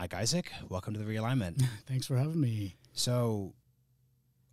Mike Isaac, welcome to the Realignment. Thanks for having me. So,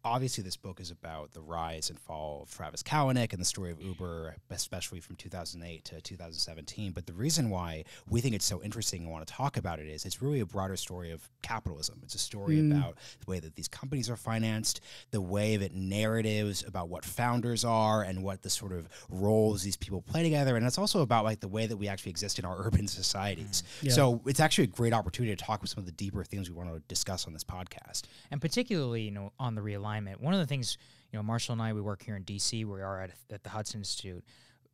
obviously, this book is about the rise and fall of Travis Kalanick and the story of Uber, especially from 2008 to 2017. But the reason why we think it's so interesting and want to talk about it is it's really a broader story of capitalism. It's a story about the way that these companies are financed, the way that narratives about what founders are and what the sort of roles these people play together. And it's also about like the way that we actually exist in our urban societies. Yeah. So it's actually a great opportunity to talk with some of the deeper themes we want to discuss on this podcast. And particularly, on the Realignment, one of the things, Marshall and I, we work here in D.C. We are at the Hudson Institute.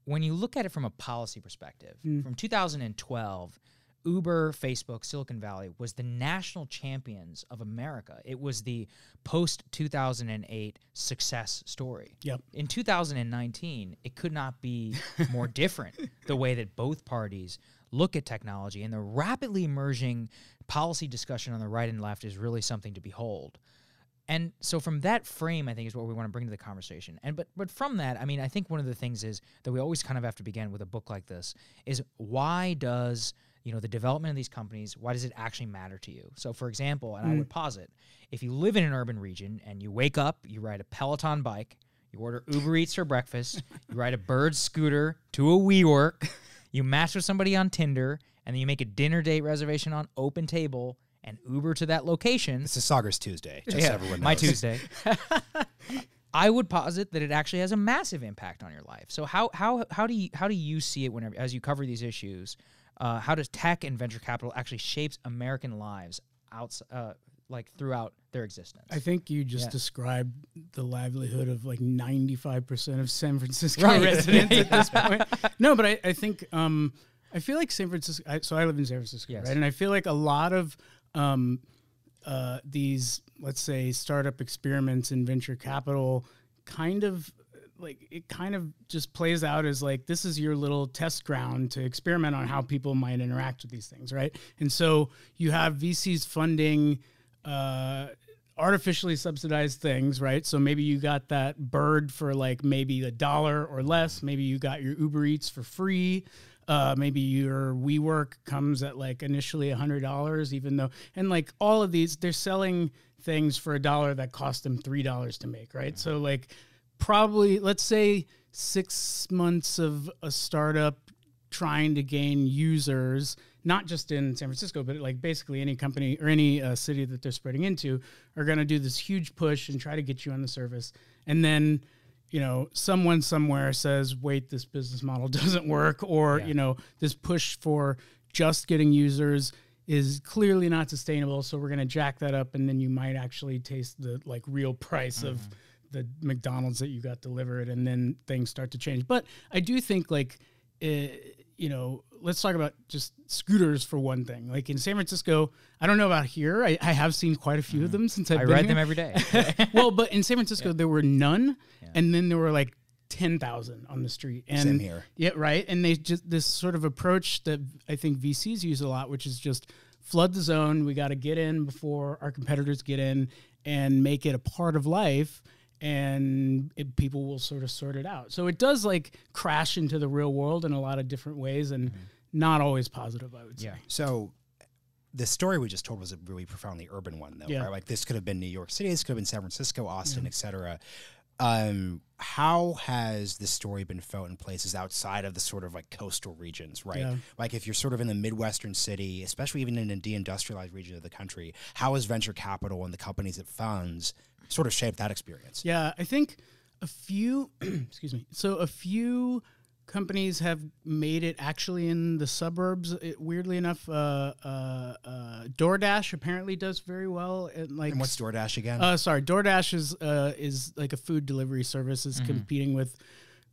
When you look at it from a policy perspective, from 2012, Uber, Facebook, Silicon Valley was the national champions of America. It was the post-2008 success story. Yep. In 2019, it could not be more different, the way that both parties look at technology. And the rapidly emerging policy discussion on the right and left is really something to behold. And so from that frame, I think, is what we want to bring to the conversation. But from that, I mean, I think one of the things is that we always kind of have to begin with a book like this is why does, the development of these companies, why does it actually matter to you? So, for example, and I would posit, if you live in an urban region and you wake up, you ride a Peloton bike, you order Uber Eats for breakfast, you ride a Bird scooter to a WeWork, you match with somebody on Tinder, and then you make a dinner date reservation on Open Table and Uber to that location. It's a Sauger's Tuesday, just so everyone knows. My Tuesday. I would posit that it actually has a massive impact on your life. So how do you see it whenever, as you cover these issues? How does tech and venture capital actually shapes American lives throughout their existence? I think you just described the livelihood of like 95% of San Francisco residents at this point. No, but I think I feel like San Francisco. So I live in San Francisco, right? And I feel like a lot of these, let's say, startup experiments in venture capital kind of just plays out as like, this is your little test ground to experiment on how people might interact with these things, right? And so you have VCs funding artificially subsidized things, right? So maybe you got that Bird for like maybe $1 or less. Maybe you got your Uber Eats for free. Maybe your WeWork comes at like initially $100, even though, and like all of these, they're selling things for $1 that cost them $3 to make, right? So like probably, let's say 6 months of a startup trying to gain users, not just in San Francisco, but like basically any company or any city that they're spreading into are going to do this huge push and try to get you on the service. And then, someone somewhere says, wait, this business model doesn't work, or, this push for just getting users is clearly not sustainable. So we're going to jack that up. And then you might actually taste the like real price of the McDonald's that you got delivered, and then things start to change. But I do think like, let's talk about just scooters for one thing. Like in San Francisco, I don't know about here. I have seen quite a few of them since I've been here. I ride them every day. Well, but in San Francisco, there were none. Yeah. And then there were like 10,000 on the street. And same here. Yeah, right. And they just, this sort of approach that I think VCs use a lot, which is just flood the zone. We got to get in before our competitors get in and make it a part of life. And people will sort of sort it out. So it does like crash into the real world in a lot of different ways, and not always positive, I would say. Yeah. So the story we just told was a really profoundly urban one, though, right? Like this could have been New York City, this could have been San Francisco, Austin, et cetera. How has this story been felt in places outside of the sort of like coastal regions, right? Yeah. Like if you're sort of in the Midwestern city, especially even in a deindustrialized region of the country, how has venture capital and the companies it funds sort of shaped that experience? Yeah, I think a few, So a few companies have made it actually in the suburbs. Weirdly enough, DoorDash apparently does very well. And what's DoorDash again? DoorDash is like a food delivery service. It's competing with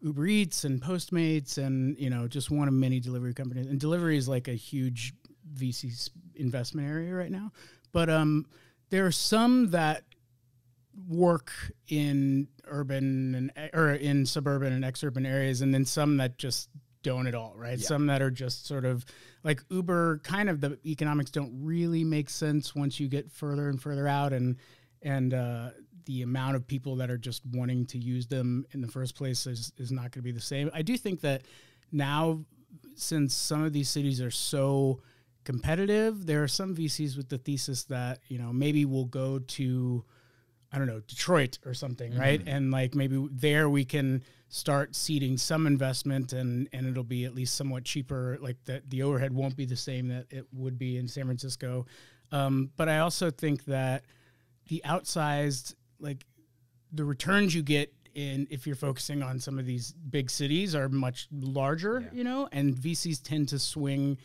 Uber Eats and Postmates, and just one of many delivery companies. And delivery is like a huge VC investment area right now. But there are some that work in urban or in suburban and exurban areas, and then some that just don't at all, right? Yeah. Some that are just sort of like Uber, kind of the economics don't really make sense once you get further and further out, and the amount of people that are just wanting to use them in the first place is not going to be the same. I do think that now, since some of these cities are so competitive. There are some VCs with the thesis that, you know, maybe we'll go to, I don't know, Detroit or something, right? And like maybe there we can start seeding some investment and it'll be at least somewhat cheaper. Like the overhead won't be the same that it would be in San Francisco. But I also think that the outsized, like the returns you get in, if you're focusing on some of these big cities, are much larger, you know, and VCs tend to swing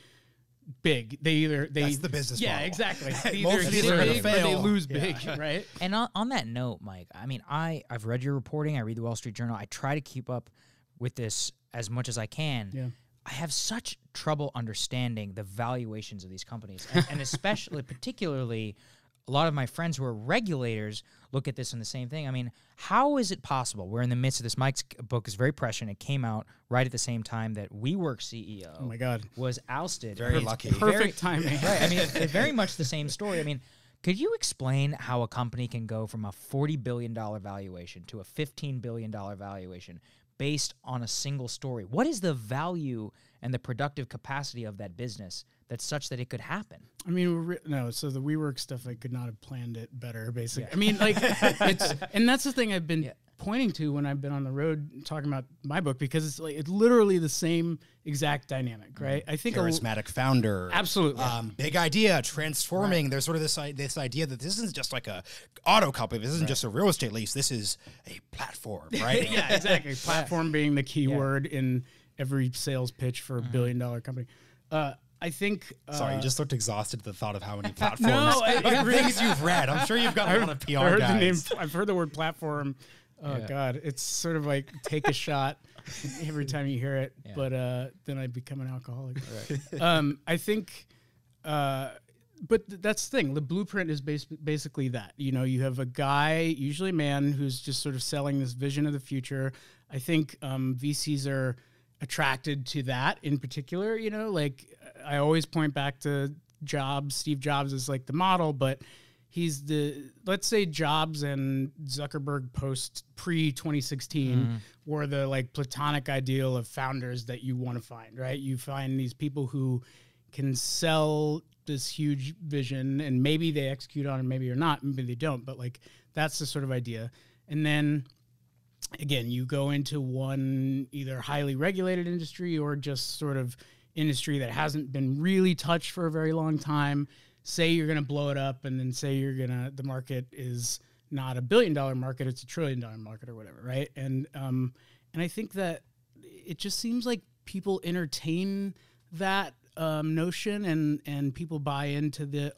big. That's the business model. Yeah, exactly. They Most either are gonna hit big or they fail. lose big, right? And on that note, Mike, I mean, I've read your reporting. I read the Wall Street Journal. I try to keep up with this as much as I can. Yeah. I have such trouble understanding the valuations of these companies, and especially, particularly, a lot of my friends who are regulators look at this and the same thing. I mean, how is it possible? We're in the midst of this. Mike's book is very prescient. It came out right at the same time that WeWork CEO Oh my God. was ousted. Very It's lucky. Perfect timing. Right. I mean, it's very much the same story. I mean, could you explain how a company can go from a $40 billion valuation to a $15 billion valuation based on a single story? What is the value and the productive capacity of that business that's such that it could happen? I mean, no. So the WeWork stuff, I could not have planned it better. Basically, I mean, like and that's the thing I've been pointing to when I've been on the road talking about my book, because it's literally the same exact dynamic, right? I think Charismatic founder. Absolutely. Big idea, transforming. There's sort of this idea that this isn't just like a auto company. This isn't just a real estate lease. This is a platform, right? Yeah, exactly. Platform being the key word in every sales pitch for a billion-dollar company. I think. Sorry, you just looked exhausted at the thought of how many platforms. No, things you've read. I'm sure you've got a lot of PR I heard guys. the name. I've heard the word platform. Oh God, it's sort of like take a shot every time you hear it. Yeah. But then I become an alcoholic. I think. But that's the thing. The blueprint is basically that. You know, you have a guy, usually a man, who's just sort of selling this vision of the future. I think VCs are attracted to that in particular. You know, like I always point back to Jobs. Steve Jobs is like the model, but he's let's say Jobs and Zuckerberg pre-2016 were the like platonic ideal of founders that you want to find, right? You find these people who can sell this huge vision, and maybe they execute on it, maybe or not, maybe they don't, but like that's the sort of idea. And then again, you go into one either highly regulated industry or just sort of industry that hasn't been really touched for a very long time. Say you're going to blow it up, and then say the market is not $1 billion market, it's $1 trillion market or whatever, right? And I think that it just seems like people entertain that notion, and people buy into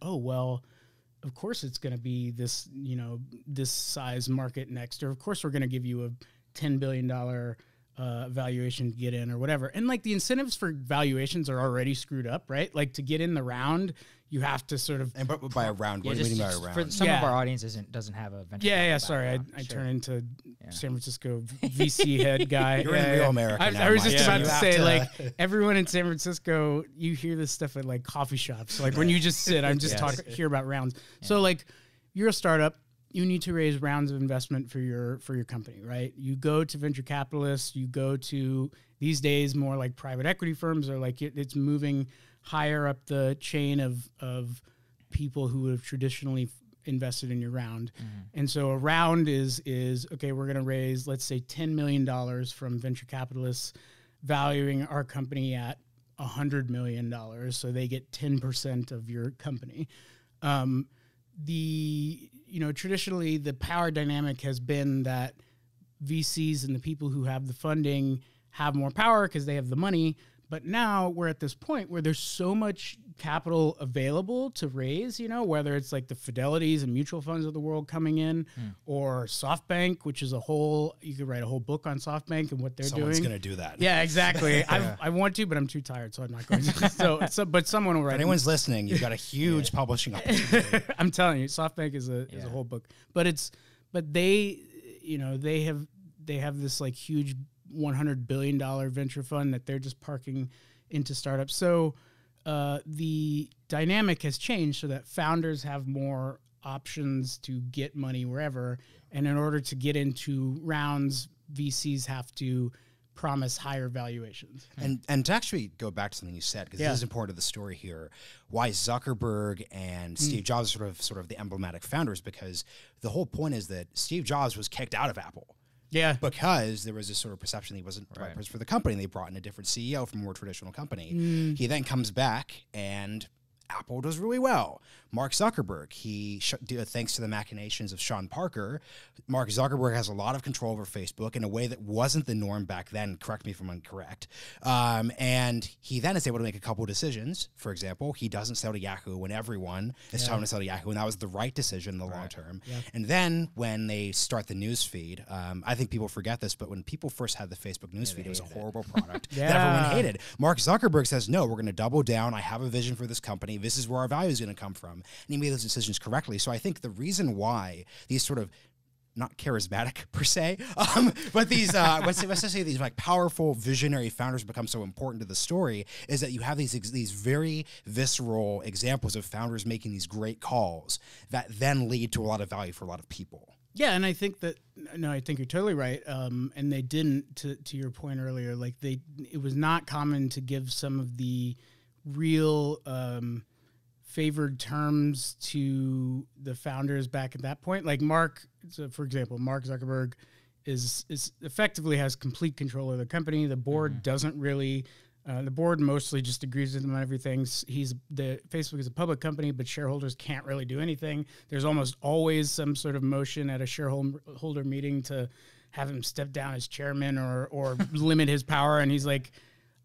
of course it's going to be this, you know, this size market next, or of course we're going to give you a $10 billion valuation to get in or whatever. And like the incentives for valuations are already screwed up, right? Like to get in the round, you have to sort of. And but by a round, what do you mean by a round? For some of our audience doesn't have a venture. Yeah. Sorry, I turn into San Francisco VC head guy. You're in real America. I was just about You to have say, like, everyone in San Francisco, you hear this stuff at like coffee shops. Like when you just sit, I'm just hear about rounds. Yeah. So like, you're a startup. You need to raise rounds of investment for your company, right? You go to venture capitalists. You go to, these days, more like private equity firms, or like it's moving higher up the chain of people who have traditionally invested in your round. And so a round is okay, we're going to raise, let's say, $10 million from venture capitalists, valuing our company at $100 million. So they get 10% of your company. Traditionally the power dynamic has been that VCs and the people who have the funding have more power because they have the money. But now we're at this point where there's so much capital available to raise, you know, whether it's like the Fidelities and mutual funds of the world coming in, or SoftBank, which is you could write a whole book on SoftBank and what they're doing. Someone's going to do that. Yeah, exactly. I want to, but I'm too tired, so I'm not going to. But someone will write. If anyone's listening, you've got a huge publishing opportunity. I'm telling you, SoftBank is a whole book. But they have this like huge $100 billion venture fund that they're just parking into startups. So the dynamic has changed so that founders have more options to get money wherever. And in order to get into rounds, VCs have to promise higher valuations. And to actually go back to something you said, because this is important to the story here, why Zuckerberg and Steve Jobs are sort of the emblematic founders, because the whole point is that Steve Jobs was kicked out of Apple. Yeah. Because there was this sort of perception that he wasn't the right person for the company. They brought in a different CEO from a more traditional company. He then comes back and Apple does really well. Mark Zuckerberg, thanks to the machinations of Sean Parker, Mark Zuckerberg has a lot of control over Facebook in a way that wasn't the norm back then. Correct me if I'm incorrect. And he then is able to make a couple of decisions. For example, he doesn't sell to Yahoo when everyone is telling him to sell to Yahoo, and that was the right decision in the long term. Yeah. And then when they start the news feed, I think people forget this, but when people first had the Facebook news feed, it was a horrible product that everyone hated. Mark Zuckerberg says, no, we're going to double down. I have a vision for this company. This is where our value is going to come from. And he made those decisions correctly. So I think the reason why these sort of not charismatic per se, but these let's say these like powerful visionary founders become so important to the story is that you have these very visceral examples of founders making these great calls that then lead to a lot of value for a lot of people. Yeah, and I think I think you're totally right. And they didn't, to your point earlier, like it was not common to give some of the real favored terms to the founders back at that point. Like for example, Mark Zuckerberg is effectively has complete control of the company. The board doesn't really. The board mostly just agrees with him on everything. Facebook is a public company, but shareholders can't really do anything. There's almost always some sort of motion at a shareholder meeting to have him step down as chairman or limit his power. And he's like,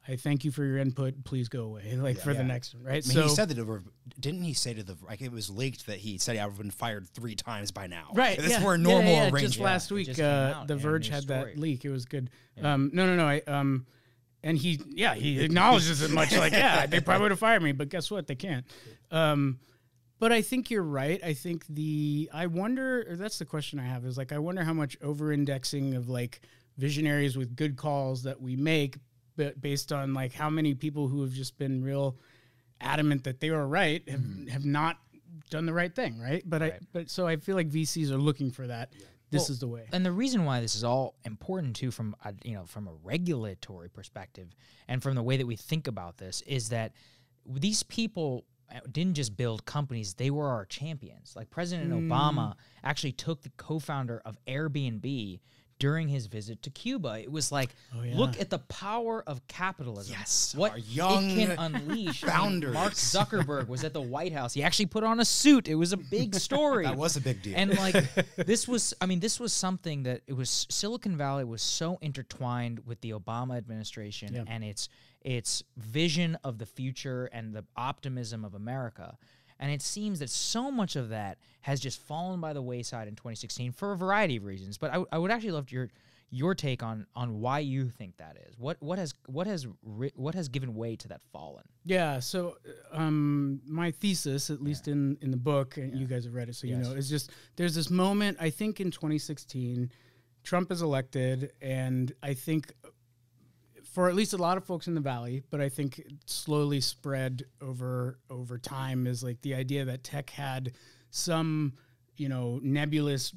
I thank you for your input. Please go away. The next one, right? I mean, he said that didn't he say it was leaked that he said I've been fired 3 times by now. Right. This were a normal arrangement. Just last week, The Verge had that leak. It was good. Yeah. No. And he acknowledges it much like, they probably would have fired me, but guess what? They can't. But I think you're right. I think that's the question I have is like, I wonder how much over-indexing of like visionaries with good calls that we make, but based on like how many people who have just been real adamant that they were right have not done the right thing, right? But so I feel like VCs are looking for that. Yeah. This is the way. And the reason why this is all important too, from a regulatory perspective, and from the way that we think about this, is that these people didn't just build companies; they were our champions. Like President Obama actually took the co-founder of Airbnb during his visit to Cuba. It was like, look at the power of capitalism. Yes, what our young it can unleash. Founders. Mark Zuckerberg was at the White House. He actually put on a suit. It was a big story. That was a big deal. And like this was something that Silicon Valley was so intertwined with the Obama administration and its vision of the future and the optimism of America. And it seems that so much of that has just fallen by the wayside in 2016 for a variety of reasons. But I would actually love your take on why you think that is. What has given way to that fallen? Yeah. So my thesis, at least in the book, and you guys have read it, so you know, is just there's this moment. I think in 2016, Trump is elected, and I think, for at least a lot of folks in the Valley, but I think it slowly spread over time, is like the idea that tech had some, nebulous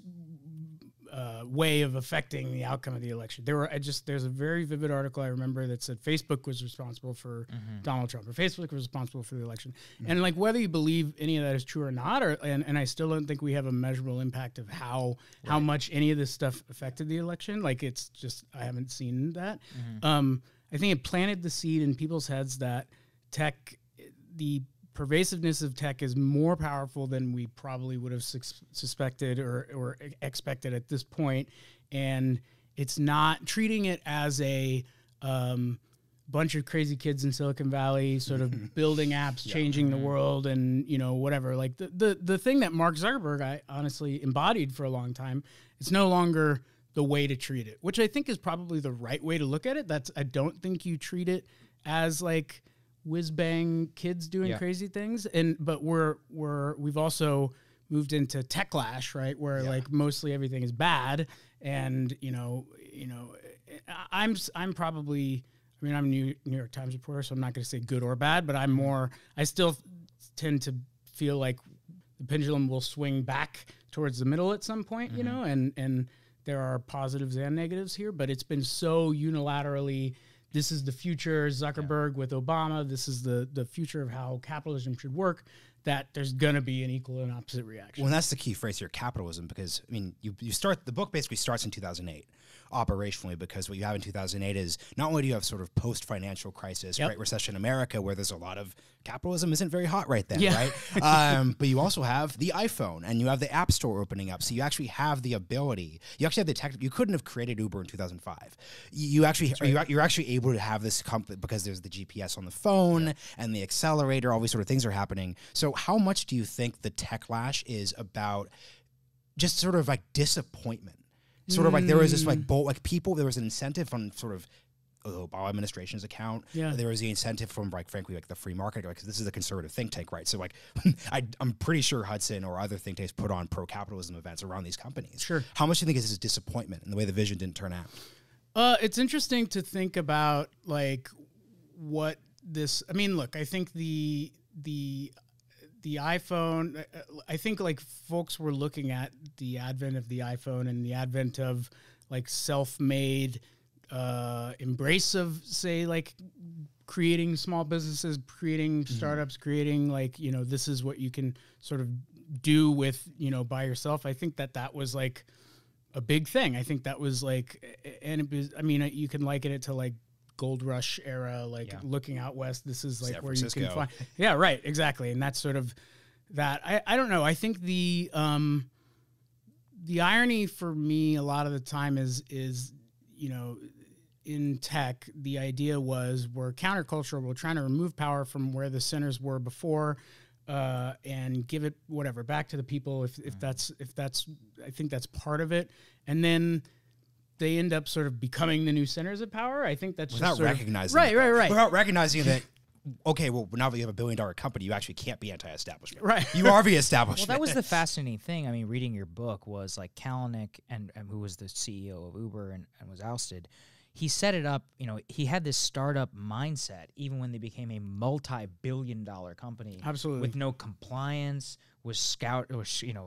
way of affecting the outcome of the election. There's a very vivid article I remember that said Facebook was responsible for Donald Trump, or Facebook was responsible for the election. And like whether you believe any of that is true or not, and I still don't think we have a measurable impact of how much any of this stuff affected the election. Like it's just, I haven't seen that. I think it planted the seed in people's heads that the pervasiveness of tech is more powerful than we probably would have suspected or expected at this point. And it's not treating it as a bunch of crazy kids in Silicon Valley sort of building apps, changing the world, and whatever. Like the thing that Mark Zuckerberg, I honestly embodied for a long time, it's no longer the way to treat it, which I think is probably the right way to look at it. I don't think you treat it as like whiz bang kids doing crazy things. But we've also moved into techlash, right? Where like mostly everything is bad. And, I'm probably, I'm a New York Times reporter, so I'm not going to say good or bad, but I still tend to feel like the pendulum will swing back towards the middle at some point, and there are positives and negatives here, but it's been so unilaterally, this is the future, Zuckerberg with Obama, this is the future of how capitalism should work, that there's going to be an equal and opposite reaction. Well, and that's the key phrase here, capitalism, because, I mean, you start, the book basically starts in 2008, operationally, because what you have in 2008 is not only do you have sort of post-financial crisis, Great Recession America, where there's a lot of capitalism isn't very hot right then, right? But you also have the iPhone, and you have the App Store opening up, so you actually have the ability, you actually have the tech, you couldn't have created Uber in 2005. You're actually able to have this company, because there's the GPS on the phone, and the accelerator, all these sort of things are happening. So how much do you think the techlash is about just sort of like disappointment? Sort of like there was this like there was an incentive on sort of the Obama administration's account. Yeah. There was the incentive from, like, frankly, like the free market, because this is a conservative think tank, right? So, like, I'm pretty sure Hudson or other think tanks put on pro-capitalism events around these companies. Sure. How much do you think is this disappointment in the way the vision didn't turn out? It's interesting to think about, like, what this. I mean, look, I think the iPhone, I think, like, folks were looking at the advent of the iPhone and the advent of, like, self-made embrace of, say, like, creating small businesses, creating startups, creating, like, you know, this is what you can sort of do with, you know, by yourself. I think that was, like, a big thing. I think that was, like, and it was, I mean, you can liken it to, like, gold rush era, like looking out west, this is like where you can find. Yeah, right, exactly. And that's sort of that. I don't know. I think the irony for me a lot of the time is, you know, in tech, the idea was we're countercultural. We're trying to remove power from where the centers were before, and give it whatever back to the people. If that's, I think that's part of it. And then they end up sort of becoming the new centers of power. I think that's without just recognizing right. Without recognizing that, okay, well, now that you have $1 billion company, you actually can't be anti-establishment. Right. You are the establishment. Well, that was the fascinating thing. I mean, reading your book was, like, Kalanick, and who was the CEO of Uber and was ousted, he set it up, you know, he had this startup mindset even when they became a multi-billion-dollar company. Absolutely. With no compliance, was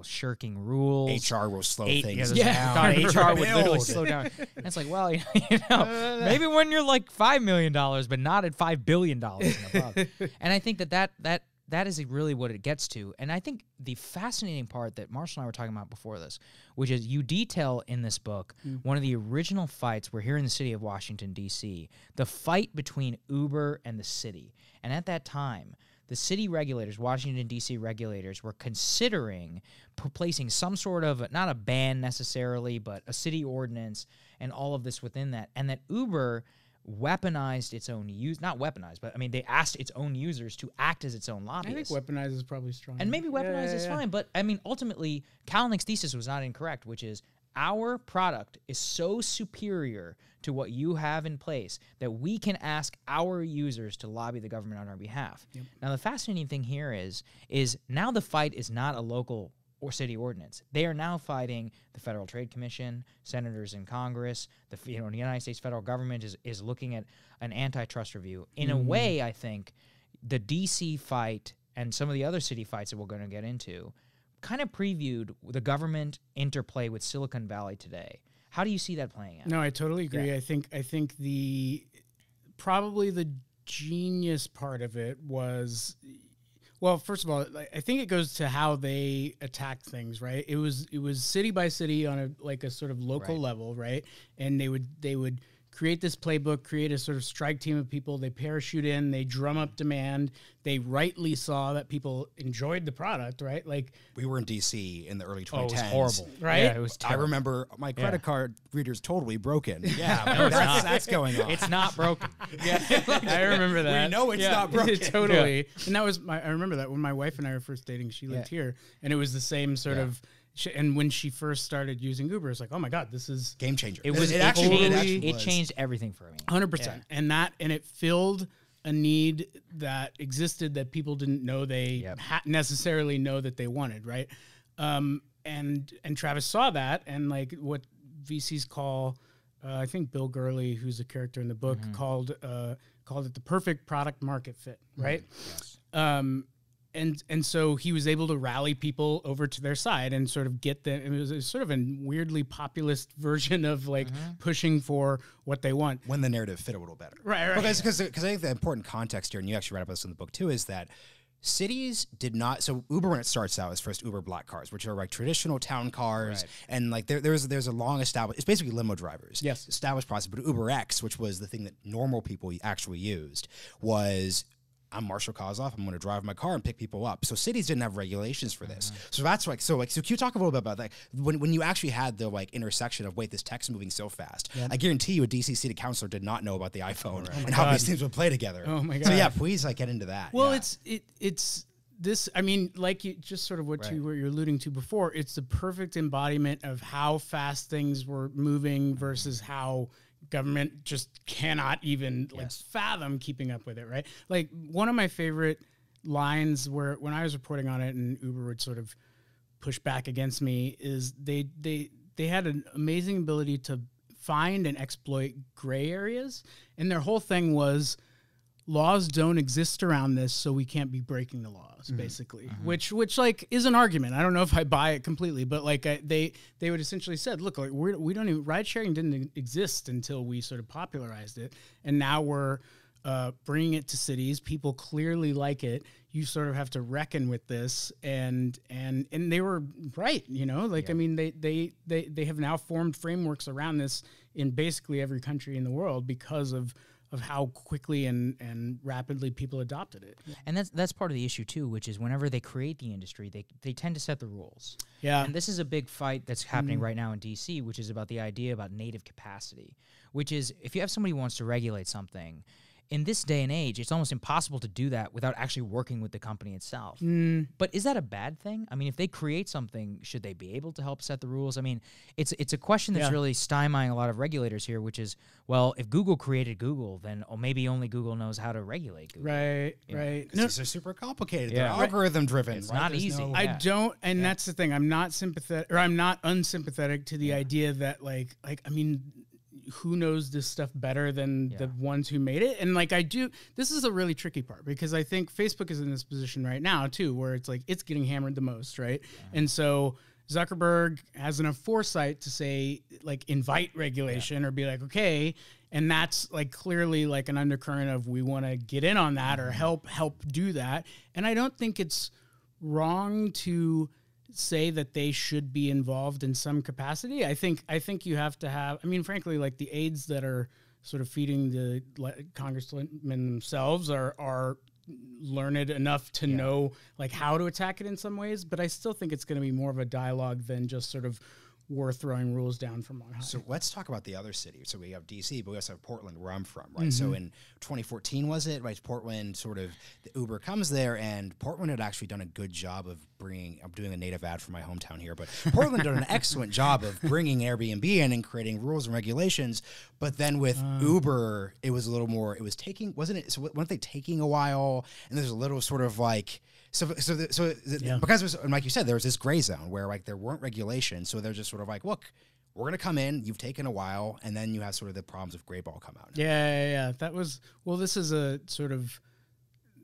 shirking rules. HR will slow things down. HR would literally slow down. And it's like, well, you know, maybe when you're like $5 million, but not at $5 billion and above. And I think that is really what it gets to. And I think the fascinating part that Marshall and I were talking about before this, which is you detail in this book one of the original fights were here in the city of Washington, D.C., the fight between Uber and the city. And at that time, the city regulators, Washington, D.C. regulators, were considering placing some sort of, not a ban necessarily, but a city ordinance and all of this within that. And that Uber weaponized its own not weaponized, but I mean, they asked its own users to act as its own lobbyists. I think weaponized is probably strong. And maybe weaponized is fine, but I mean, ultimately, Kalanick's thesis was not incorrect, which is our product is so superior to what you have in place that we can ask our users to lobby the government on our behalf. Yep. Now, the fascinating thing here is now the fight is not a local or city ordinance. They are now fighting the Federal Trade Commission, senators in Congress. The United States federal government is looking at an antitrust review. In a way, I think the D.C. fight and some of the other city fights that we're going to get into kind of previewed the government interplay with Silicon Valley today. How do you see that playing out? No, I totally agree. Yeah. I think probably the genius part of it was, well, first of all, I think it goes to how they attacked things, right? It was city by city on a sort of local level, right? And they would create this playbook, create a sort of strike team of people. They parachute in, they drum up demand. They rightly saw that people enjoyed the product, right? Like, we were in D.C. in the early 2010s. Oh, it was horrible, right? Yeah, it was terrible. I remember my credit card reader's totally broken. Yeah, that's going on. It's not broken. Yeah, I remember that. We know it's not broken. Totally. Yeah. And that was I remember that when my wife and I were first dating, she lived here, and it was the same sort of. And when she first started using Uber, it's like, oh my God, this is game changer. It changed everything for me. 100%. And it filled a need that existed that people didn't know they necessarily know that they wanted, right? And Travis saw that, and like what VCs call, I think Bill Gurley, who's a character in the book, called it the perfect product market fit, right? Yes. and so he was able to rally people over to their side and sort of get them. It was sort of a weirdly populist version of like pushing for what they want when the narrative fit a little better. Right. Because I think the important context here, and you actually read about this in the book too, is that cities did not. So Uber, when it starts out, is first Uber Black cars, which are like traditional town cars, and like there's a long established. It's basically limo drivers. Yes, established process. But Uber X, which was the thing that normal people actually used, was, I'm Marshall Kozoff. I'm going to drive my car and pick people up. So cities didn't have regulations for this. So that's like, so can you talk a little bit about that? When you actually had the like intersection of, wait, this tech's moving so fast. Yep. I guarantee you a DC city councilor did not know about the iPhone and how these things would play together. Oh my God. So yeah, please like get into that. Well, it's this, I mean, like you just sort of what you're alluding to before, it's the perfect embodiment of how fast things were moving versus how government just cannot even like fathom keeping up with it, right? Like one of my favorite lines where when I was reporting on it and Uber would sort of push back against me is they had an amazing ability to find and exploit gray areas, and their whole thing was laws don't exist around this, so we can't be breaking the laws, basically. Which like is an argument. I don't know if I buy it completely, but like they would essentially said, look, like we don't even, ride sharing didn't exist until we sort of popularized it, and now we're bringing it to cities. People clearly like it. You sort of have to reckon with this, and they were right. You know, like I mean, they have now formed frameworks around this in basically every country in the world because of how quickly and rapidly people adopted it. And that's part of the issue too, which is whenever they create the industry, they tend to set the rules. Yeah. And this is a big fight that's happening right now in DC, which is about the idea about native capacity, which is if you have somebody who wants to regulate something, in this day and age, it's almost impossible to do that without actually working with the company itself. But is that a bad thing? I mean, if they create something, should they be able to help set the rules? I mean, it's a question that's really stymieing a lot of regulators here, which is, well, if Google created Google, then maybe only Google knows how to regulate Google. Right. These are super complicated. They're algorithm driven. It's not easy. I don't, and that's the thing. I'm not sympathetic, or I'm not unsympathetic to the idea that like I mean, who knows this stuff better than the ones who made it? And like this is a really tricky part because I think Facebook is in this position right now too, where it's like it's getting hammered the most, right? And so Zuckerberg has enough foresight to say like invite regulation or be like, okay, and that's like clearly like an undercurrent of we want to get in on that or help do that. And I don't think it's wrong to say that they should be involved in some capacity. I think you have to have, I mean, frankly, like the aides that are sort of feeding the congressmen themselves are learned enough to know like how to attack it in some ways, but I still think it's going to be more of a dialogue than just sort of we're throwing rules down from on high. So let's talk about the other cities. So we have DC, but we also have Portland, where I'm from, right? So in 2014, was it, right? Portland, sort of, the Uber comes there, and Portland had actually done a good job of bringing, I'm doing a native ad for my hometown here, but Portland did an excellent job of bringing Airbnb in and creating rules and regulations. But then with Uber, it was a little more, it was taking, wasn't it? So weren't they taking a while? And there's a little sort of like, because it was, and like you said, there was this gray zone where like there weren't regulations, so they're just sort of like, look, we're gonna come in, you've taken a while, and then you have sort of the problems of gray ball come out. Yeah. That was, well, this is a sort of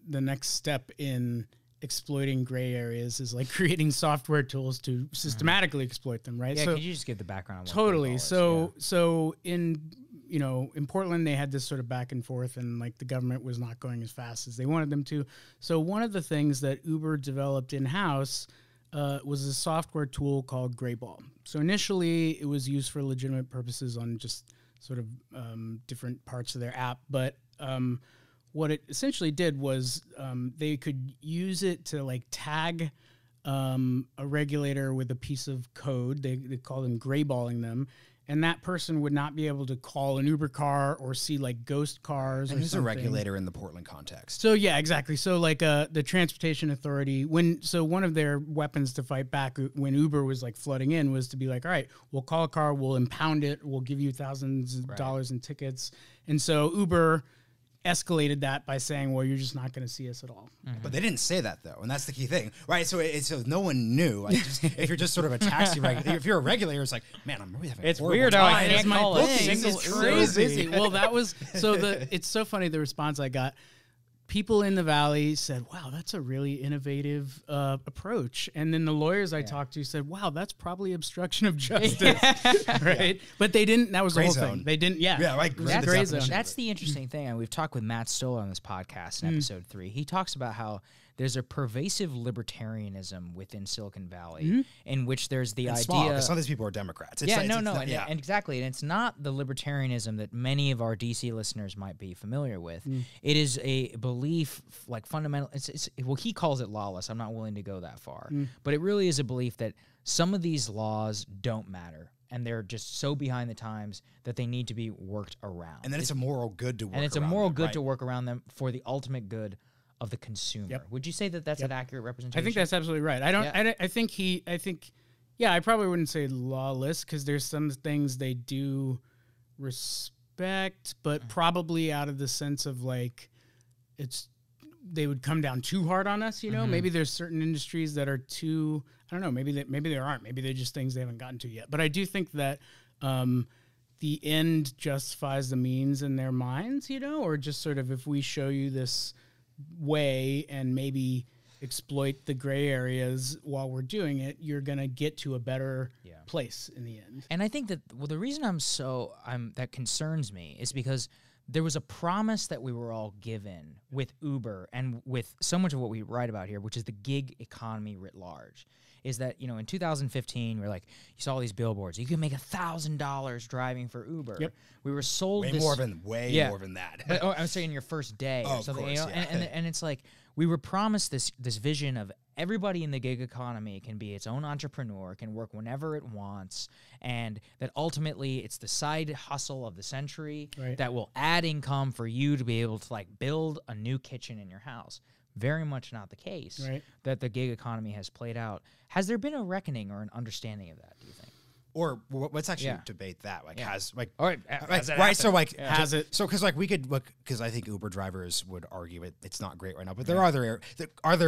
the next step in exploiting gray areas is like creating software tools to systematically exploit them, right? Yeah, so, could you just give the background on what totally. so In Portland, they had this sort of back and forth, and like the government was not going as fast as they wanted them to. So one of the things that Uber developed in-house was a software tool called Grayball. So initially, it was used for legitimate purposes on just sort of different parts of their app. But what it essentially did was they could use it to like tag a regulator with a piece of code. They call them grayballing them. And that person would not be able to call an Uber car or see like ghost cars. And or who's something. a regulator in the Portland context? So yeah, exactly. So like the Transportation Authority, one of their weapons to fight back when Uber was like flooding in was to be like, all right, we'll call a car, we'll impound it, we'll give you thousands of dollars in tickets. And so Uber escalated that by saying, well, you're just not going to see us at all. But they didn't say that, though, and that's the key thing, right? So so no one knew. Like, if you're just sort of a taxi regulator, if you're a regulator, it's like, man, I'm really having a horrible weird how I time. can't call my a booking single is Uber. so busy. Well, that was, it's so funny, the response I got. people in the Valley said, wow, that's a really innovative approach. And then the lawyers I talked to said, wow, that's probably obstruction of justice. Right? But they didn't, that was Gray the whole zone. thing. They didn't, Yeah, like That's, gray zone. that's the interesting thing. And we've talked with Matt Stoller on this podcast in episode 3. He talks about how there's a pervasive libertarianism within Silicon Valley in which there's the idea. Because some of these people are Democrats. It's And exactly. And it's not the libertarianism that many of our DC listeners might be familiar with. It is a belief, like fundamental. Well, he calls it lawless. I'm not willing to go that far. But it really is a belief that some of these laws don't matter. And they're just so behind the times that they need to be worked around. And then it's a moral good to work around. And it's a moral good to work around them for the ultimate good of the consumer. Yep. Would you say that that's an accurate representation? I think that's absolutely right. I probably wouldn't say lawless because there's some things they do respect, but probably out of the sense of like, they would come down too hard on us, you know? Maybe there's certain industries that are too, I don't know, maybe there aren't. Maybe they're just things they haven't gotten to yet. But I do think that the end justifies the means in their minds, you know? Or just sort of if we show you this way and maybe exploit the gray areas while we're doing it, you're going to get to a better place in the end. And I think that the reason that concerns me is because there was a promise that we were all given with Uber and with so much of what we write about here, which is the gig economy writ large, is that, you know, in 2015, we're like, you saw all these billboards. You can make $1,000 driving for Uber. Yep. We were sold way more than that. But, I'm saying your first day or something. Of course, you know? And it's like we were promised this vision of everybody in the gig economy can be its own entrepreneur, can work whenever it wants, and that ultimately it's the side hustle of the century that will add income for you to be able to like build a new kitchen in your house. Very much not the case that the gig economy has played out. Has there been a reckoning or an understanding of that, do you think? Or let's actually debate that. Like, has like, all right, like right? So like, has it? So because like we could look, because I think Uber drivers would argue it's not great right now. But there are other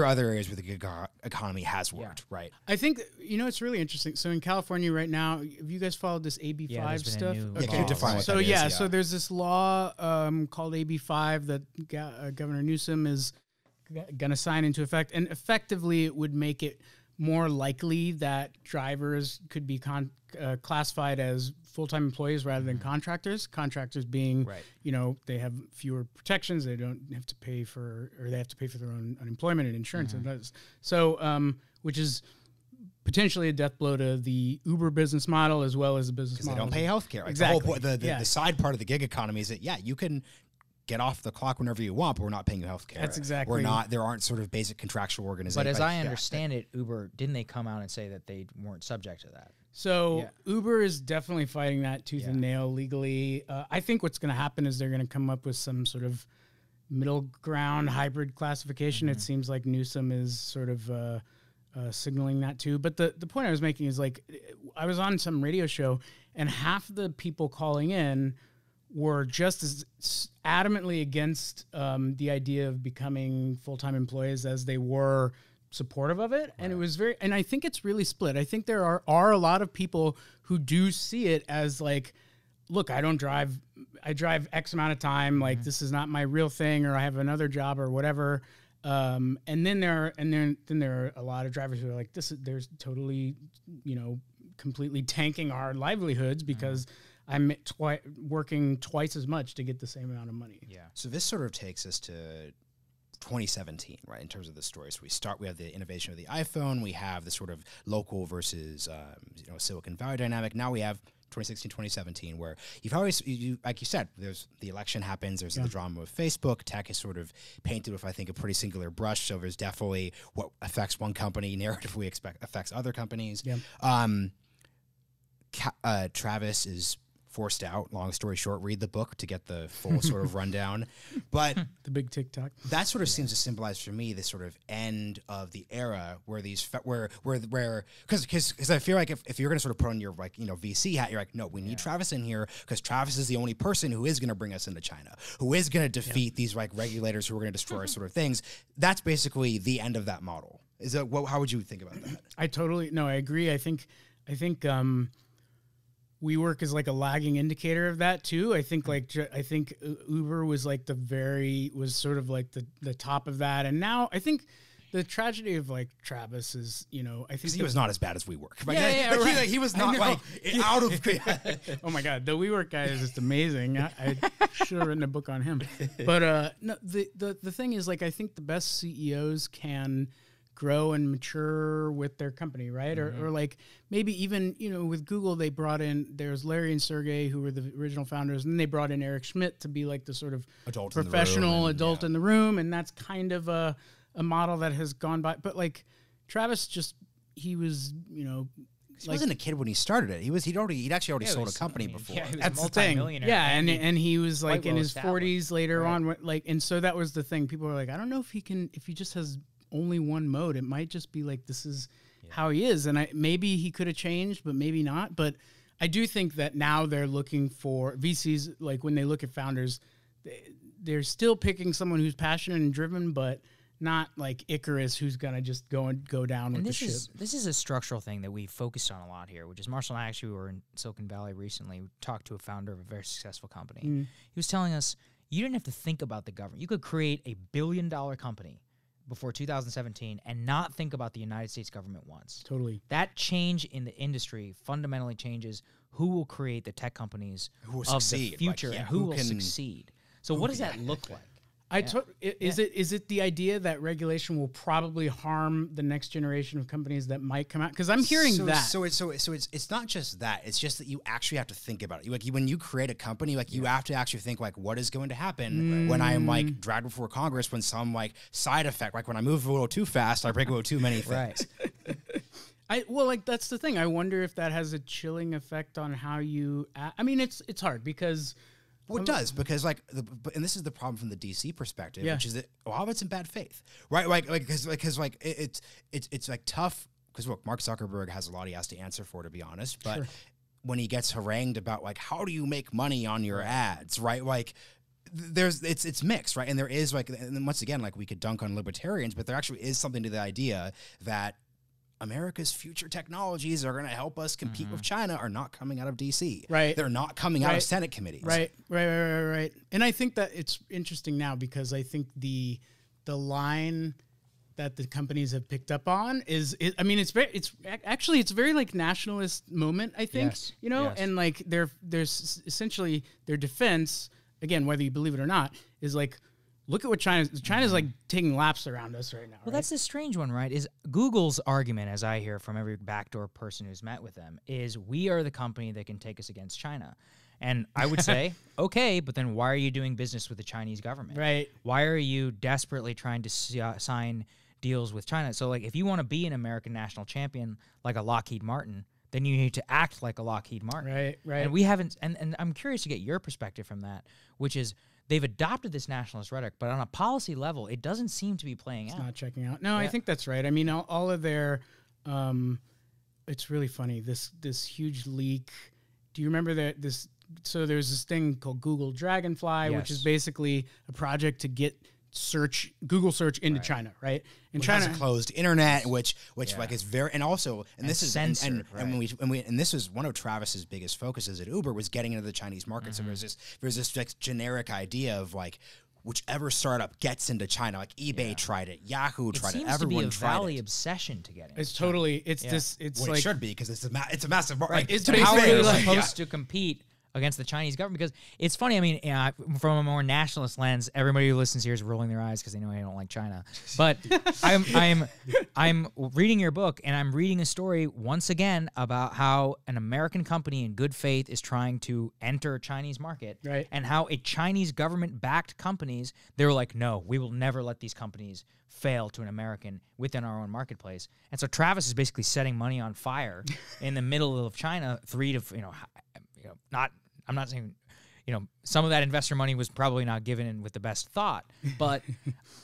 areas where the gig economy has worked, right? I think it's really interesting. So in California right now, have you guys followed this AB5 stuff? Can you define what so that is? So there's this law called AB5 that Governor Newsom is going to sign into effect, and effectively it would make it more likely that drivers could be classified as full-time employees rather than contractors. Contractors being, they have fewer protections. They don't have to pay for, or they have to pay for their own unemployment and insurance. And so, which is potentially a death blow to the Uber business model as well as the business model. Because they don't pay healthcare. Like exactly. The whole point, the side part of the gig economy is that, you can get off the clock whenever you want, but we're not paying you health care. That's exactly. There aren't sort of basic contractual organizations. But as I understand it, Uber, didn't they come out and say that they weren't subject to that? So Uber is definitely fighting that tooth and nail legally. I think what's going to happen is they're going to come up with some sort of middle ground hybrid classification. It seems like Newsom is sort of signaling that too. But the point I was making is like, I was on some radio show and half the people calling in were just as adamantly against the idea of becoming full-time employees as they were supportive of it. And it was and I think it's really split. I think there are a lot of people who do see it as like, look, I drive X amount of time. Like this is not my real thing, or I have another job or whatever. And then there are a lot of drivers who are like, there's totally, completely tanking our livelihoods because I'm working twice as much to get the same amount of money. Yeah. So this sort of takes us to 2017, right, in terms of the story. So we have the innovation of the iPhone. We have the sort of local versus, Silicon Valley dynamic. Now we have 2016, 2017, where like you said, there's the election happens. There's the drama with Facebook. Tech is sort of painted with, I think, a pretty singular brush. So there's definitely what affects one company narratively affects other companies. Yeah. Travis is forced out. Long story short, read the book to get the full sort of rundown. But the big TikTok. That sort of seems to symbolize for me the sort of end of the era where because I feel like if you're going to sort of put on your VC hat, you're like, no, we need Travis in here because Travis is the only person who is going to bring us into China, who is going to defeat these like regulators who are going to destroy sort of things. That's basically the end of that model. How would you think about that? I agree. I think WeWork is like a lagging indicator of that too. I think Uber was like was sort of like the top of that, and now I think the tragedy of like Travis is, I think he was not as bad as WeWork. Right. He was not like out of. Oh my God, the WeWork guy is just amazing. I should have written a book on him. But no, the thing is, like, I think the best CEOs can grow and mature with their company, right? Or like maybe even, with Google, they brought in, there's Larry and Sergey who were the original founders, and then they brought in Eric Schmidt to be like the sort of professional adult in the room, and that's kind of a model that has gone by. But like Travis he was, he wasn't a kid when he started it. He'd actually already sold a company before. Yeah, he was that's a the thing. multi-millionaire. Yeah, and he was like in his established. 40s later on, like, and so that was the thing. People were like, I don't know if he just has only one mode. It might just be like this is how he is, and maybe he could have changed, but maybe not. But I do think that now they're looking for VCs. Like when they look at founders, they're still picking someone who's passionate and driven, but not like Icarus, who's gonna just go down with the ship. This is a structural thing that we focused on a lot here, which is Marshall and I actually were in Silicon Valley recently. We talked to a founder of a very successful company. He was telling us you didn't have to think about the government. You could create a $1 billion company before 2017 and not think about the United States government once. Totally. That change in the industry fundamentally changes who will create the tech companies of the future and who will succeed. So what does that look like? Is it the idea that regulation will probably harm the next generation of companies that might come out? Because I'm hearing that. So it's not just that. It's just that you actually have to think about it. Like when you create a company, like you have to actually think like, what is going to happen when I am like dragged before Congress when some like side effect, like when I move a little too fast, I break a little too many things. Like that's the thing. I wonder if that has a chilling effect on how you. I mean, it's hard because. Well, it does, because and this is the problem from the DC perspective, which is that a lot of it's in bad faith, right? Because it's like tough because look, Mark Zuckerberg has a lot he has to answer for, to be honest. But when he gets harangued about like how do you make money on your ads, right? Like it's mixed, right? And there is like, and then once again, like we could dunk on libertarians, but there actually is something to the idea that America's future technologies are going to help us compete with China are not coming out of DC. Right. They're not coming out of Senate committees. Right. And I think that it's interesting now because I think the line that the companies have picked up on is it's very like nationalist moment, I think, and like there's essentially their defense, again, whether you believe it or not, is like, look at what China's like taking laps around us right now. Well, that's the strange one, right? Is Google's argument, as I hear from every backdoor person who's met with them, is we are the company that can take us against China. And I would say, okay, but then why are you doing business with the Chinese government? Right. Why are you desperately trying to sign deals with China? So, like, if you want to be an American national champion like a Lockheed Martin, then you need to act like a Lockheed Martin. Right. And we haven't, and I'm curious to get your perspective from that, which is, they've adopted this nationalist rhetoric, but on a policy level, it doesn't seem to be playing out. It's not checking out. No, I think that's right. I mean, all of their, it's really funny. This huge leak. Do you remember that so there's this thing called Google Dragonfly, which is basically a project to get Google search into China, right? And China has a closed internet, which like is very, and also, and this is censored, and this was one of Travis's biggest focuses at Uber was getting into the Chinese market. So there's this like generic idea of like whichever startup gets into China, like eBay tried it, Yahoo tried it, everyone tried it. It seems to be a Valley obsession to get in. It's totally, it's it should be because it's a massive market. Right, it's how are you like, supposed to compete against the Chinese government? Because it's funny. I mean, from a more nationalist lens, everybody who listens here is rolling their eyes because they know I don't like China. But I'm reading your book, and I'm reading a story once again about how an American company in good faith is trying to enter a Chinese market, right? And how a Chinese government-backed companies, they were like, no, we will never let these companies fail to an American within our own marketplace. And so Travis is basically setting money on fire in the middle of China, I'm not saying, some of that investor money was probably not given in with the best thought, but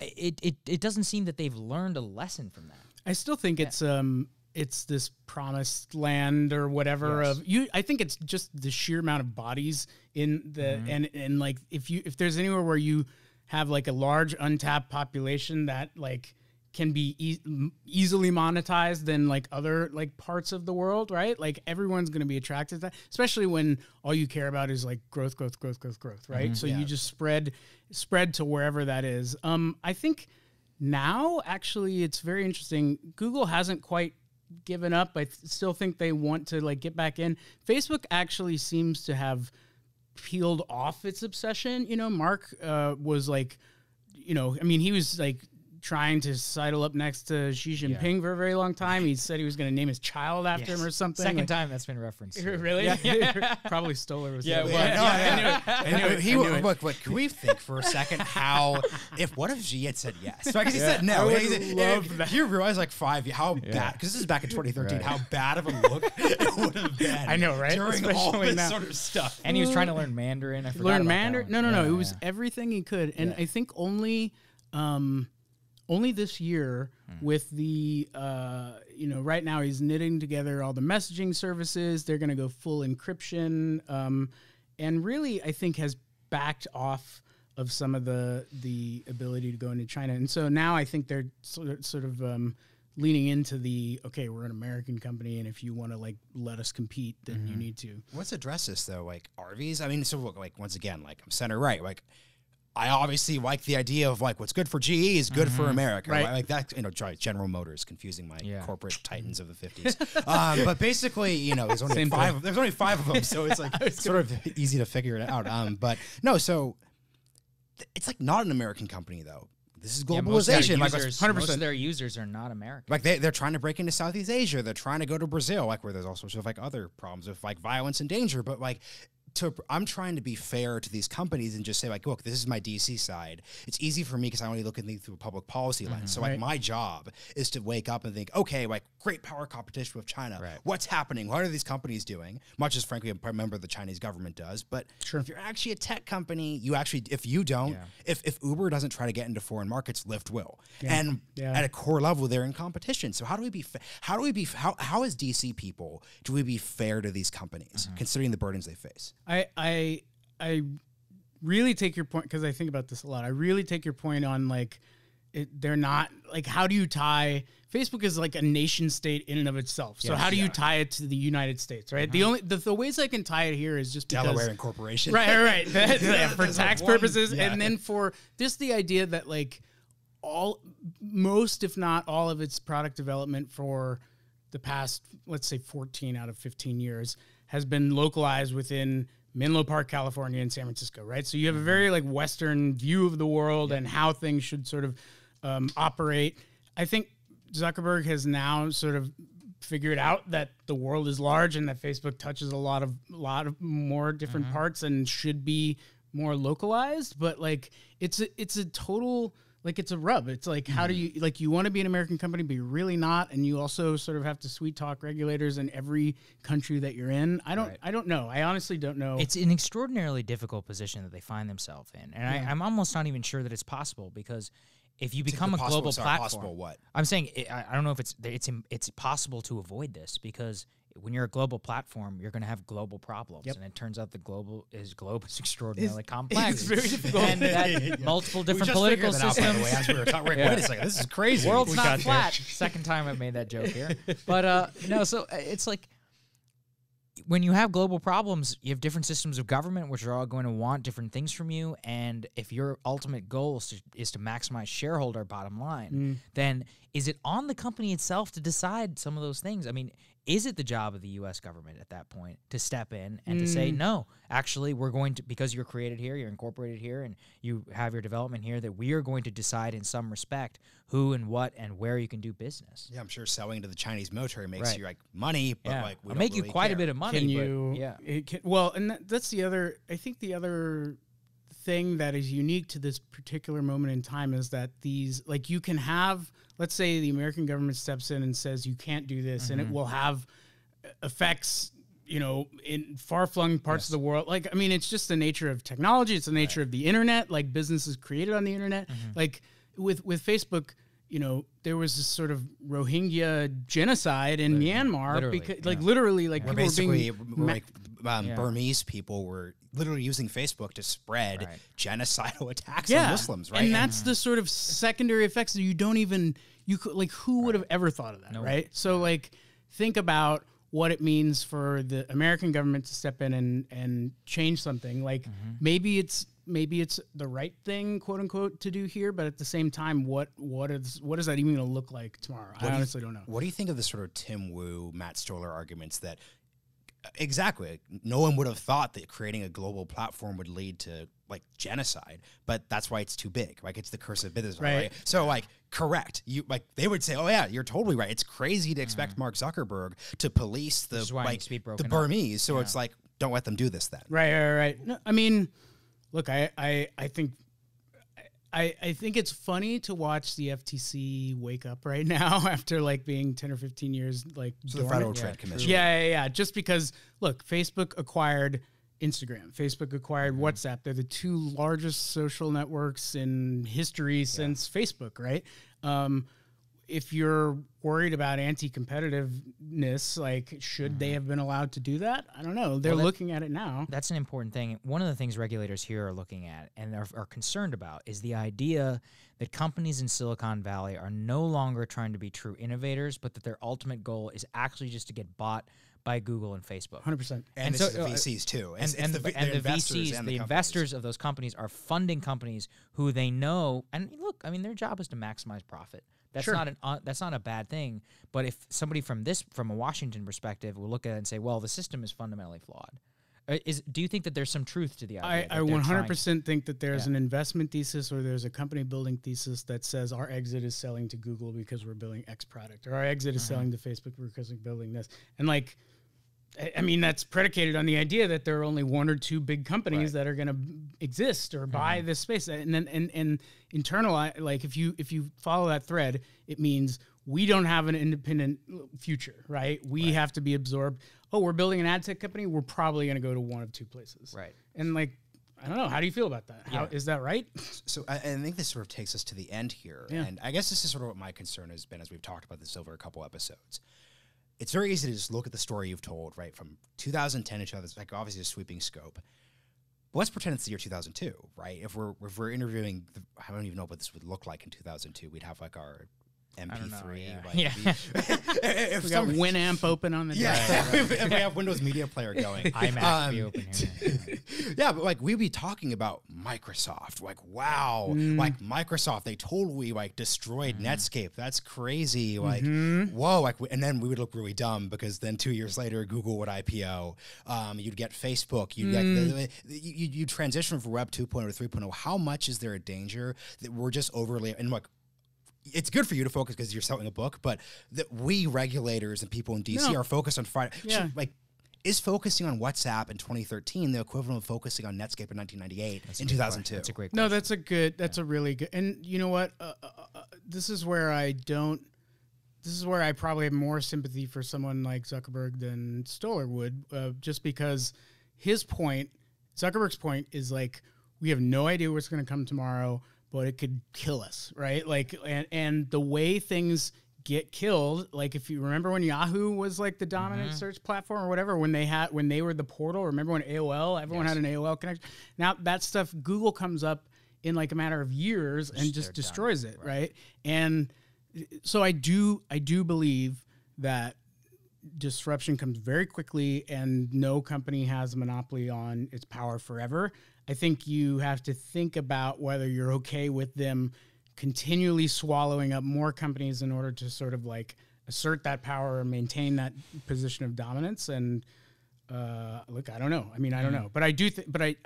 it doesn't seem that they've learned a lesson from that. I still think it's this promised land or whatever of you. I think it's just the sheer amount of bodies in the and like if there's anywhere where you have like a large untapped population that like can be easily monetized than like other like parts of the world, right? Like everyone's going to be attracted to that, especially when all you care about is like growth, right? So you just spread to wherever that is. I think now actually it's very interesting. Google hasn't quite given up. I still think they want to like get back in. Facebook actually seems to have peeled off its obsession. You know, Mark was like, you know, I mean, he was like trying to sidle up next to Xi Jinping for a very long time. He said he was going to name his child after him or something. Second time that's been referenced. Really? Yeah. Probably Stoller was there. I knew it. Look, can we think for a second what if Xi had said yes? Because he said no. You realize like 5 years, how bad, because this is back in 2013, how bad of a look it would have been. I know, right? During all this sort of stuff. And he was trying to learn Mandarin. I forgot learn about Mandarin? that one. No. It was everything he could. And I think only this year with the, right now he's knitting together all the messaging services. They're going to go full encryption. And really, I think has backed off of some of the ability to go into China. And so now I think they're sort of leaning into we're an American company, and if you want to like let us compete, then you need to. Let's address this though, like Arby's. I mean, so look, like once again, like I'm center right, like I obviously like the idea of like what's good for GE is good for America, right? Like that, General Motors, confusing my corporate titans of the 50s. But basically, there's only five of them, so it's like sort of easy to figure it out. But no, so it's like not an American company though. This is globalization. Most of their users are not American. Like they're trying to break into Southeast Asia. They're trying to go to Brazil, like where there's all sorts of like other problems with like violence and danger. But like, I'm trying to be fair to these companies and just say like, look, this is my DC side. It's easy for me because I only look at things through a public policy lens. So like my job is to wake up and think, okay, like great power competition with China. Right. What's happening? What are these companies doing? Much as frankly, a member of the Chinese government does. But if you're actually a tech company, if Uber doesn't try to get into foreign markets, Lyft will. Yeah. And at a core level, they're in competition. So how as DC people, do we be fair to these companies considering the burdens they face? I really take your point, because I think about this a lot. I really take your point on like they're not like, how do you tie Facebook is like a nation state in and of itself. So how do you tie it to the United States, right? The ways I can tie it here is just because Delaware Incorporation. Right. For tax purposes. And then for just the idea that like most, if not all of its product development for the past, let's say 14 out of 15 years has been localized within Menlo Park, California, and San Francisco, right? So you have a very like Western view of the world and how things should sort of operate. I think Zuckerberg has now sort of figured out that the world is large and that Facebook touches a lot of more different parts and should be more localized. But like it's a total. Like it's a rub. It's like, how do you, like, you want to be an American company, but you're really not. And you also sort of have to sweet talk regulators in every country that you're in. I don't know. I honestly don't know. It's an extraordinarily difficult position that they find themselves in. And I'm almost not even sure that it's possible, because if you become a global platform, I'm saying, I don't know if it's possible to avoid this, because when you're a global platform, you're going to have global problems. And it turns out the globe is extraordinarily complex. It's very difficult. And that multiple different political systems. Out, by the way, as we were talking, wait a second, this is crazy. World's not flat. Second time I've made that joke here. But no, so it's like, when you have global problems, you have different systems of government, which are all going to want different things from you. And if your ultimate goal is to maximize shareholder bottom line, then is it on the company itself to decide some of those things? I mean, is it the job of the U.S. government at that point to step in and to say, no, actually, we're going to, because you're created here, you're incorporated here, and you have your development here, that we are going to decide in some respect who and what and where you can do business? Yeah, I'm sure selling to the Chinese military makes you like money, but like we don't make really you quite care. a bit of money. Can you? And that's the other. I think the other thing that is unique to this particular moment in time is that these, like, you can have, let's say the American government steps in and says you can't do this, and it will have effects, in far-flung parts of the world. Like, I mean, it's just the nature of technology. It's the nature of the internet. Like, business is created on the internet. Like with Facebook, there was this sort of Rohingya genocide in Myanmar, because literally, like, people were being Burmese people were literally using Facebook to spread genocidal attacks Yeah. on Muslims, right? And that's the sort of secondary effects that you don't even like who would have ever thought of that, right? So like think about what it means for the American government to step in and change something. Like maybe it's the right thing, quote unquote, to do here, but at the same time, what is that even going to look like tomorrow? I honestly don't know. What do you think of the sort of Tim Wu, Matt Stoller arguments that exactly no one would have thought that creating a global platform would lead to like genocide, but that's why it's too big. Like it's the curse of business, right? So like, correct. You like they would say, oh yeah, you're totally right. It's crazy to expect Mark Zuckerberg to police the the Burmese. So it's like, don't let them do this then. Right. No, I mean, look, I think it's funny to watch the FTC wake up right now after like being 10 or 15 years like so the Federal Trade Commission. Yeah. Just because, look, Facebook acquired Instagram. Facebook acquired WhatsApp. They're the two largest social networks in history since Facebook, right? If you're worried about anti-competitiveness, like, should they have been allowed to do that? I don't know. They're looking at it now. That's an important thing. One of the things regulators here are looking at and are concerned about is the idea that companies in Silicon Valley are no longer trying to be true innovators, but that their ultimate goal is actually just to get bought by Google and Facebook. 100%. And so, the VCs too. And the VCs, the investors of those companies are funding companies who they know, and look, I mean, their job is to maximize profit. That's that's not a bad thing. But if somebody from a Washington perspective will look at it and say, well, the system is fundamentally flawed. Do you think that there's some truth to the idea? I 100% think that there's an investment thesis or there's a company building thesis that says our exit is selling to Google because we're building X product, or our exit is selling to Facebook because we're building this. And like, I mean, that's predicated on the idea that there are only one or two big companies that are going to exist or buy this space. And then and internalize, like if you follow that thread, it means we don't have an independent future, right? We have to be absorbed. Oh, we're building an ad tech company. We're probably going to go to one of two places. Right. And like, I don't know. How do you feel about that? Is that right? So I think this sort of takes us to the end here. Yeah. And I guess this is sort of what my concern has been as we've talked about this over a couple episodes. It's very easy to just look at the story you've told, right, from 2010 to 2000, like obviously a sweeping scope. But let's pretend it's the year 2002, right? If we're interviewing, I don't even know what this would look like in 2002. We'd have like our MP3. If we got Winamp open on the if we have Windows Media Player going. iMac be open here. Yeah, but like we'd be talking about Microsoft. Like, wow, like Microsoft, they totally like destroyed Netscape. That's crazy. Like, whoa, like, and then we would look really dumb because then 2 years later, Google would IPO. You'd get Facebook. You'd get you transition from Web 2.0 to 3.0. How much is there a danger that we're just overly and like. It's good for you to focus because you're selling a book, but that we regulators and people in DC are focused on Friday. Yeah. Is focusing on WhatsApp in 2013 the equivalent of focusing on Netscape in 1998 in 2002? That's a great question. No, that's a really good. And you know what? This is where I probably have more sympathy for someone like Zuckerberg than Stoller would, just because Zuckerberg's point is like, we have no idea what's going to come tomorrow, but it could kill us, right? Like, and the way things get killed, like if you remember when Yahoo was like the dominant search platform or whatever, when they were the portal, remember when everyone had an AOL connection? Now that stuff, Google comes up in like a matter of years and just destroys it, right? And so I do believe that disruption comes very quickly and no company has a monopoly on its power forever. I think you have to think about whether you're okay with them continually swallowing up more companies in order to sort of like assert that power or maintain that position of dominance. And look, I don't know. I mean, I don't know, but I do. But I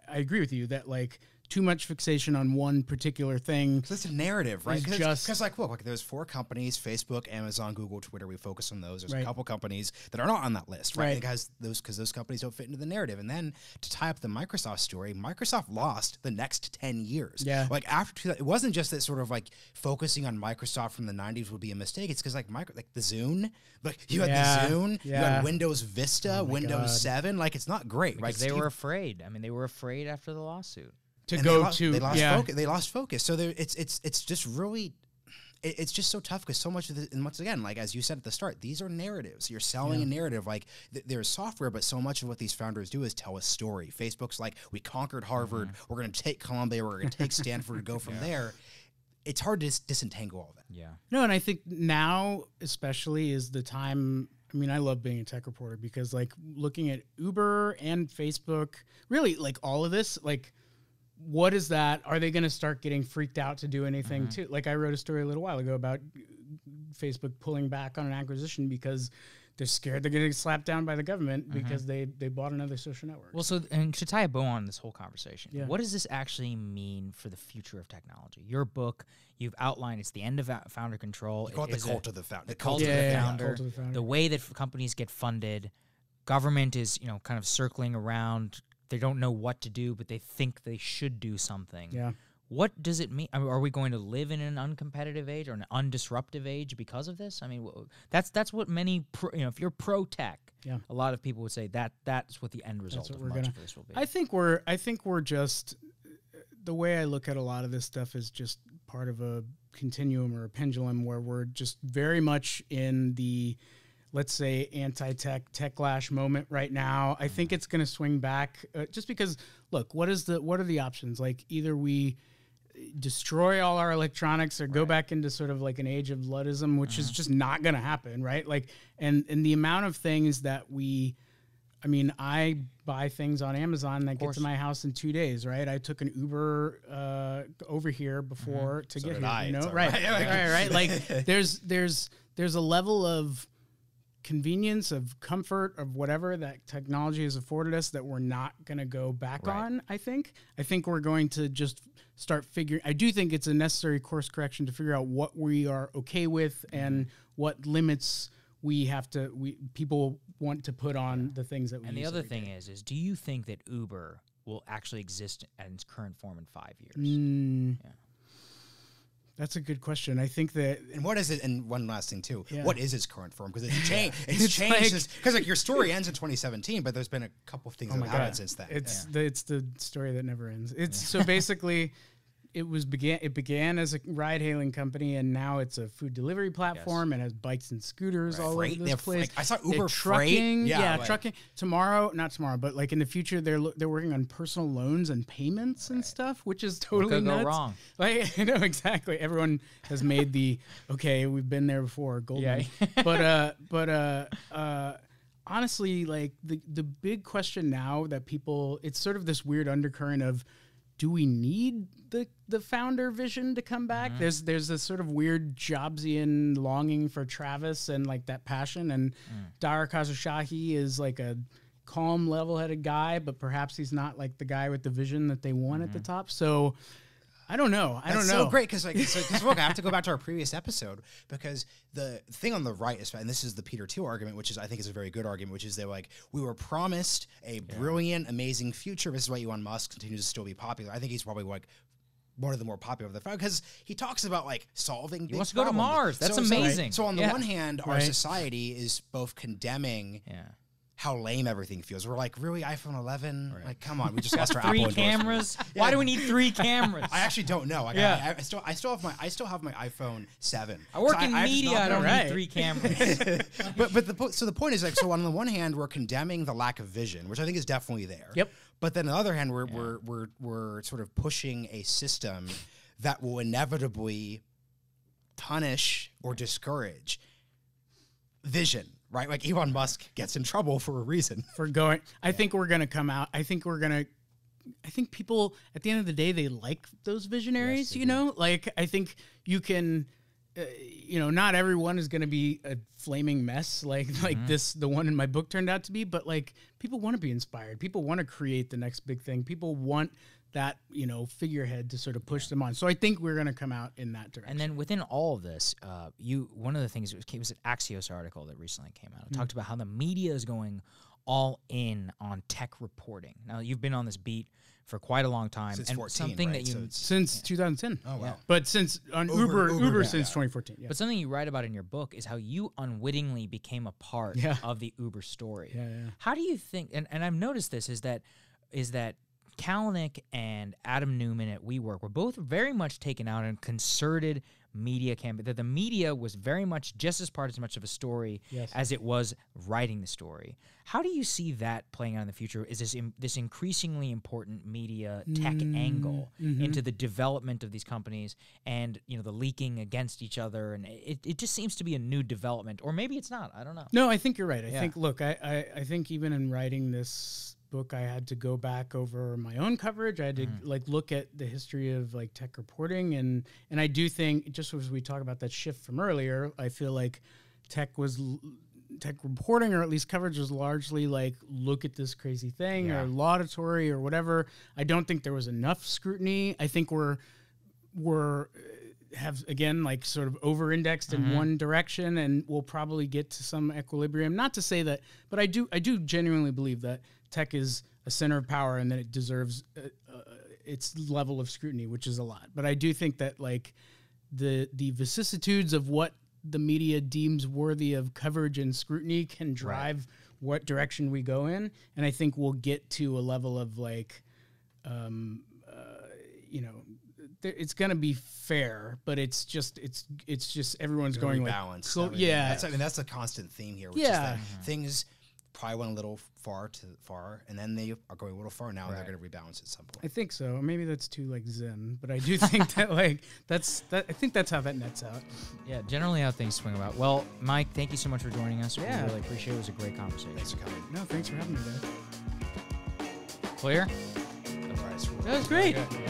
agree with you that like too much fixation on one particular thing. Because it's a narrative, right? Because like, look, like there's 4 companies: Facebook, Amazon, Google, Twitter. We focus on those. There's a couple companies that are not on that list, right? Because those companies don't fit into the narrative. And then to tie up the Microsoft story, Microsoft lost the next 10 years. Yeah. Like after it wasn't just that sort of like focusing on Microsoft from the 90s would be a mistake. It's because like the Zune, like you had the Zune, you had Windows Vista, Windows 7. Like it's not great, because right? They were afraid. I mean, they were afraid after the lawsuit. They lost focus. So it's just really, it's just so tough because so much of and once again, like as you said at the start, these are narratives. You're selling a narrative. Like there's software, but so much of what these founders do is tell a story. Facebook's like, we conquered Harvard. We're going to take Columbia. We're going to take Stanford and go from there. It's hard to disentangle all that. Yeah. No, and I think now especially is the time. I mean, I love being a tech reporter because like looking at Uber and Facebook, really like all of this, like what is that? Are they going to start getting freaked out to do anything too? Like I wrote a story a little while ago about Facebook pulling back on an acquisition because they're scared they're going to get slapped down by the government because they bought another social network. Well, so and to tie a bow on this whole conversation, what does this actually mean for the future of technology? Your book, you've outlined it's the end of founder control. You call it the cult of the founder. The cult of the founder. The way that companies get funded, government is kind of circling around. They don't know what to do, but they think they should do something. Yeah. What does it mean? I mean, are we going to live in an uncompetitive age or an undisruptive age because of this? I mean, that's what many, if you're pro-tech, a lot of people would say that's what the end result of much of this will be. I think we're just, the way I look at a lot of this stuff is just part of a continuum or a pendulum where we're just very much in the, let's say, anti-tech, tech-lash moment right now. I think it's going to swing back just because, look, what are the options? Like either we destroy all our electronics or go back into sort of like an age of Luddism, which is just not going to happen, right? Like, and the amount of things that I buy things on Amazon that get to my house in 2 days, right? I took an Uber over here before to get here, right. Like there's a level of convenience, of comfort, of whatever that technology has afforded us that we're not going to go back on. I think we're going to just start figuring. I do think it's a necessary course correction to figure out what we are okay with and what limits people want to put on the things that we use. And the other thing is do you think that Uber will actually exist at its current form in 5 years? That's a good question. I think that, and what is it? And one last thing too. What is its current form? Because it's changed. It's changed because like your story ends in 2017, but there's been a couple of things that have happened since then. It's the story that never ends. It's so basically, it began as a ride-hailing company, and now it's a food delivery platform and has bikes and scooters all over this place. I saw Uber trucking. Trucking. Not tomorrow, but like in the future, they're working on personal loans and payments and stuff, which is totally nuts. Go wrong. Like, I know exactly. Everyone has made the we've been there before golden. But honestly, like the big question now that it's sort of this weird undercurrent of, do we need the founder vision to come back? There's this sort of weird Jobsian longing for Travis and like that passion. And Dara Khosrowshahi is like a calm, level-headed guy, but perhaps he's not like the guy with the vision that they want at the top. So I don't know. That's so great because look, I have to go back to our previous episode because the thing on the right is, and this is the Peter Thiel argument, which is I think is a very good argument, which is they're like, we were promised a brilliant, amazing future. This is why Elon Musk continues to still be popular. I think he's probably like one of the more popular of the five because he talks about like solving. He wants to go to Mars. That's amazing. So on the one hand, our society is both condemning. How lame everything feels. We're like, really, iPhone 11? Like, come on, we just lost our Apple endorsement. 3 cameras? Why do we need 3 cameras? I actually don't know. Like, I still have my iPhone 7. I work in media. I don't need 3 cameras. but the point is like, so on the one hand, we're condemning the lack of vision, which I think is definitely there. Yep. But then on the other hand, we're sort of pushing a system that will inevitably punish or discourage vision. Right, like Elon Musk gets in trouble for a reason. For going, I think we're going to come out. I think people at the end of the day, they like those visionaries. Yes, like I think you can, not everyone is going to be a flaming mess like this. The one in my book turned out to be, but like people want to be inspired. People want to create the next big thing. People want that figurehead to sort of push them on. So I think we're going to come out in that direction. And then within all of this, one of the things was an Axios article that recently came out. It talked about how the media is going all in on tech reporting. Now you've been on this beat for quite a long time, since and 14, something right? that since 2010. Oh wow! But since on Uber since 2014. Yeah. But something you write about in your book is how you unwittingly became a part of the Uber story. Yeah. How do you think? And I've noticed this is that Kalanick and Adam Newman at WeWork were both very much taken out in concerted media campaign, that the media was very much just as much of a story Yes. as it was writing the story. How do you see that playing out in the future? Is this increasingly important media tech angle into the development of these companies and, you know, the leaking against each other? And it just seems to be a new development, or maybe it's not. I don't know. No, I think you're right. I think, look, I think even in writing this book, I had to go back over my own coverage. I had to like look at the history of like tech reporting, and I do think, just as we talk about that shift from earlier, I feel like tech reporting, or at least coverage, was largely like, look at this crazy thing or laudatory or whatever. I don't think there was enough scrutiny. I think we're have, again, like sort of over-indexed in one direction, and we'll probably get to some equilibrium. Not to say that, but I do genuinely believe that tech is a center of power and that it deserves its level of scrutiny, which is a lot. But I do think that like the vicissitudes of what the media deems worthy of coverage and scrutiny can drive what direction we go in. And I think we'll get to a level of like, you know, it's going to be fair, but it's just everyone's going like balance. So, yeah, that's a constant theme here. Which is that things probably went a little far, and then they are going a little far now, and they're going to rebalance at some point. I think so. Maybe that's too like Zen, but I do think that like I think that's how that nets out. Yeah, generally how things swing about. Well, Mike, thank you so much for joining us. Yeah. We really appreciate it. It was a great conversation. Thanks for coming. No, thanks for having me, guys. Clear? All right, That was great. Okay.